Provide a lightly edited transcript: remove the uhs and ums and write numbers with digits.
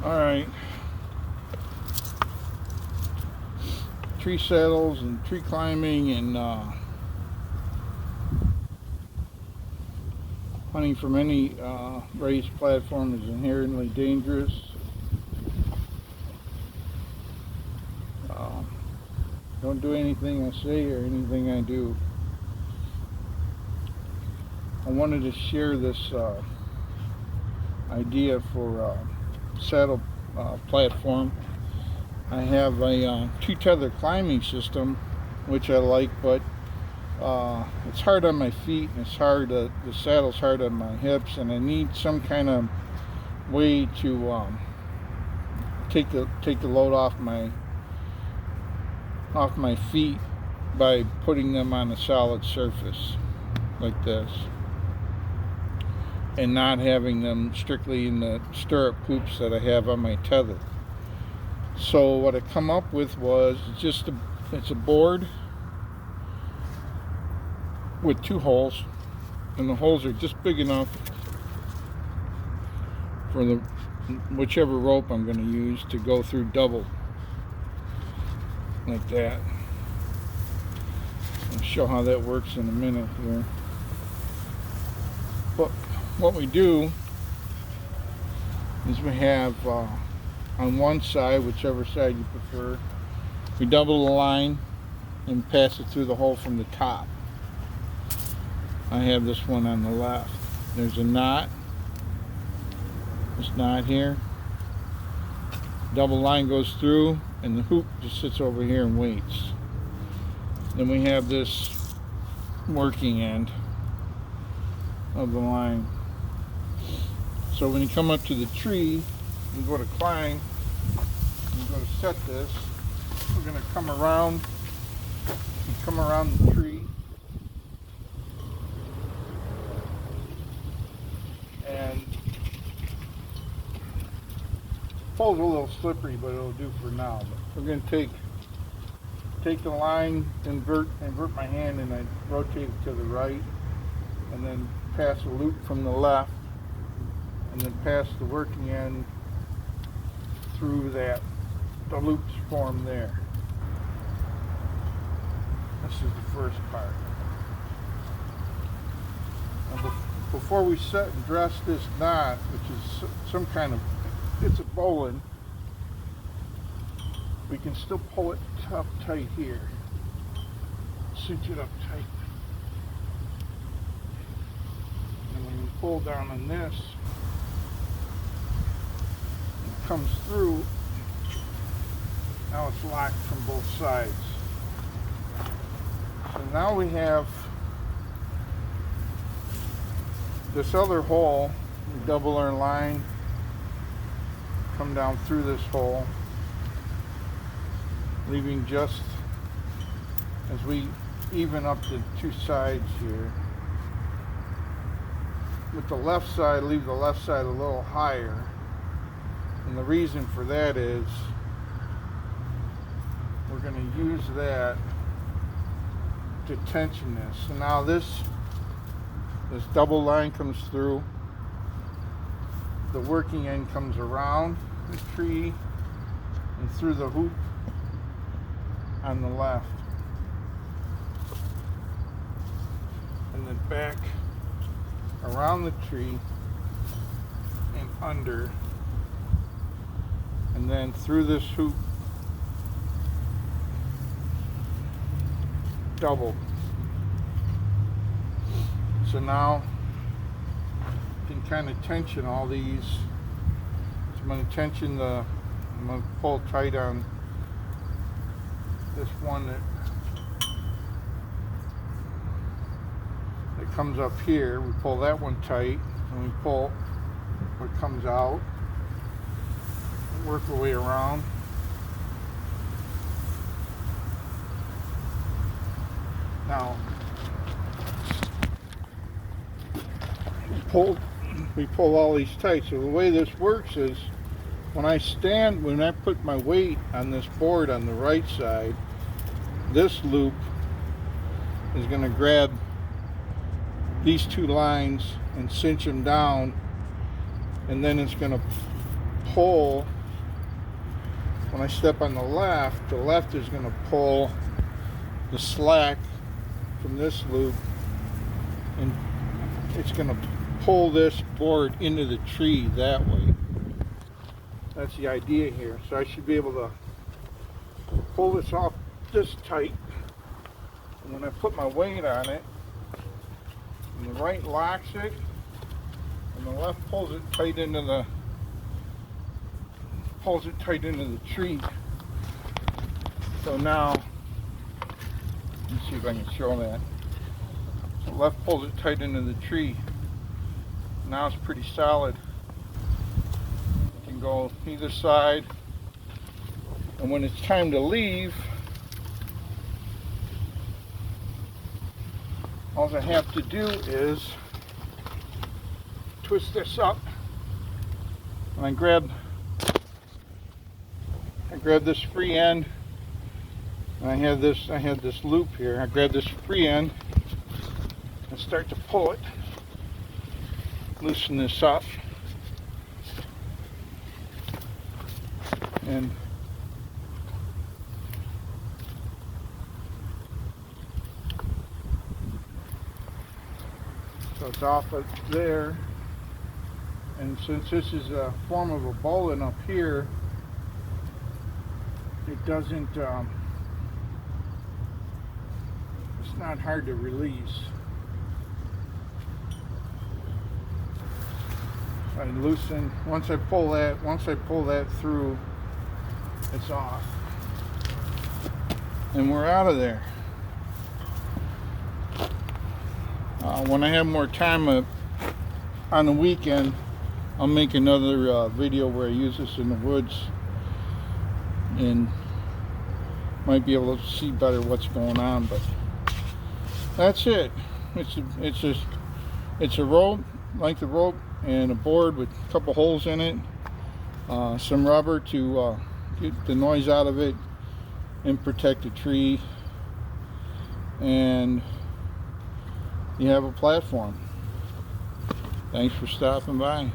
Alright, tree saddles and tree climbing and hunting from any raised platform is inherently dangerous. Don't do anything I say or anything I do. I wanted to share this idea for saddle platform. I have a two-tether climbing system, which I like, but it's hard on my feet, and it's hard. The saddle's hard on my hips, and I need some kind of way to take the load off my feet by putting them on a solid surface like this, and not having them strictly in the stirrup hoops that I have on my tether. So what I come up with was it's a board with two holes, and the holes are just big enough for the whichever rope I'm going to use to go through double like that. I'll show how that works in a minute here. But what we do is we have on one side, whichever side you prefer, we double the line and pass it through the hole from the top. I have this one on the left. There's a knot, this knot here. Double line goes through, and the hoop just sits over here and waits. Then we have this working end of the line. So when you come up to the tree, you go to climb, you go to set this, we're going to come around the tree, and pole's a little slippery, but it'll do for now. But we're going to take the line, invert my hand, and I rotate it to the right, and then pass a loop from the left, and then pass the working end through the loops formed there. This is the first part. Now, before we set and dress this knot, which is some kind of, it's a bowline, we can still pull it up tight here. Cinch it up tight. And when you pull down on this, it comes through. Now it's locked from both sides. So now we have this other hole. We double our line, come down through this hole, leaving just as we even up the two sides here. With the left side, leave the left side a little higher, and the reason for that is we're going to use that to tension this. So now this double line comes through, the working end comes around the tree and through the hoop on the left, and then back around the tree and under, and then through this hoop, double. So now you can kind of tension all these. So I'm going to pull tight on this one that comes up here. We pull that one tight, and we pull what comes out, work our way around. Now we pull all these tight. So the way this works is when I put my weight on this board on the right side, this loop is going to grab these two lines and cinch them down, and then it's going to pull, when I step on the left is going to pull the slack from this loop, and it's going to pull this board into the tree that way. That's the idea here. So I should be able to pull this off this tight, and when I put my weight on it, and the right locks it, and the left pulls it tight into the tree. So now, let's see if I can show that. So left pulls it tight into the tree. Now it's pretty solid. It can go either side, and when it's time to leave, all I have to do is twist this up, and I grab this free end, and I have this loop here. I grab this free end and start to pull it, loosen this up, and so it's off of there. And since this is a form of a bowline up here, it doesn't, it's not hard to release. I loosen, once I pull that through, it's off. And we're out of there. When I have more time on the weekend, I'll make another video where I use this in the woods, and might be able to see better what's going on. But that's it. It's a rope, length of rope, and a board with a couple holes in it, some rubber to get the noise out of it and protect the tree, and you have a platform. Thanks for stopping by.